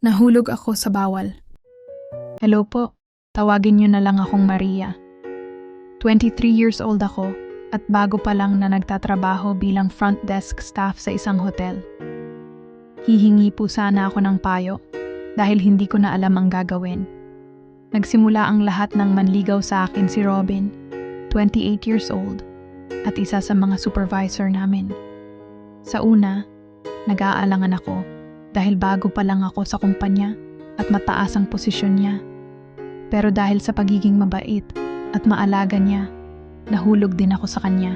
Nahulog ako sa bawal. Hello po, tawagin niyo na lang akong Maria. 23 years old ako at bago pa lang na nagtatrabaho bilang front desk staff sa isang hotel. Hihingi po sana ako ng payo dahil hindi ko na alam ang gagawin. Nagsimula ang lahat ng manligaw sa akin si Robin, 28 years old, at isa sa mga supervisor namin. Sa una, nag-aalangan ako dahil bago pa lang ako sa kumpanya at mataas ang posisyon niya. Pero dahil sa pagiging mabait at maalaga niya, nahulog din ako sa kanya.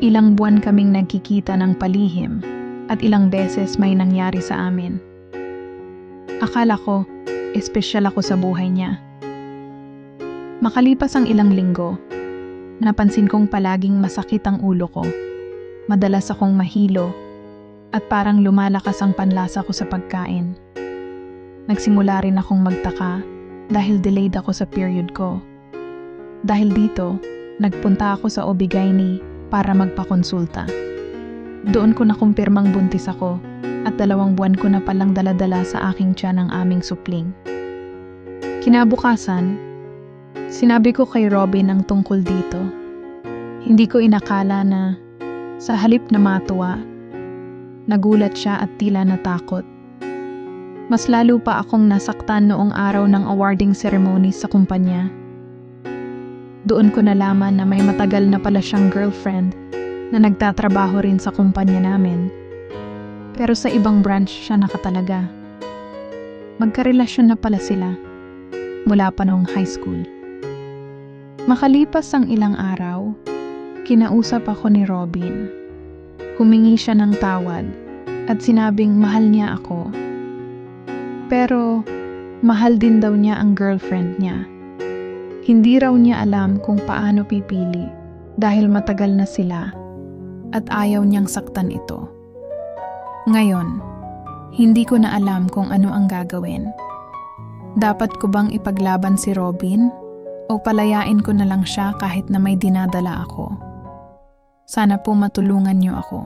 Ilang buwan kaming nagkikita ng palihim at ilang beses may nangyari sa amin. Akala ko, espesyal ako sa buhay niya. Makalipas ang ilang linggo, napansin kong palaging masakit ang ulo ko. Madalas akong mahilo at parang lumalakas ang panlasa ko sa pagkain. Nagsimula rin akong magtaka dahil delayed ako sa period ko. Dahil dito, nagpunta ako sa OB/GYN para magpakonsulta. Doon ko nakumpirmang buntis ako at 2 buwan ko na palang daladala sa aking tiyan ang aming supling. Kinabukasan, sinabi ko kay Robin ang tungkol dito. Hindi ko inakala na sa halip na matuwa, nagulat siya at tila natakot. Mas lalo pa akong nasaktan noong araw ng awarding ceremony sa kumpanya. Doon ko nalaman na may matagal na pala siyang girlfriend na nagtatrabaho rin sa kumpanya namin. Pero sa ibang branch siya nakatalaga. Magkarelasyon na pala sila mula pa noong high school. Makalipas ang ilang araw, kinausap ako ni Robin. Humingi siya ng tawad at sinabing mahal niya ako. Pero mahal din daw niya ang girlfriend niya. Hindi raw niya alam kung paano pipili dahil matagal na sila at ayaw niyang saktan ito. Ngayon, hindi ko na alam kung ano ang gagawin. Dapat ko bang ipaglaban si Robin o palayain ko na lang siya kahit na may dinadala ako? Sana po matulungan niyo ako.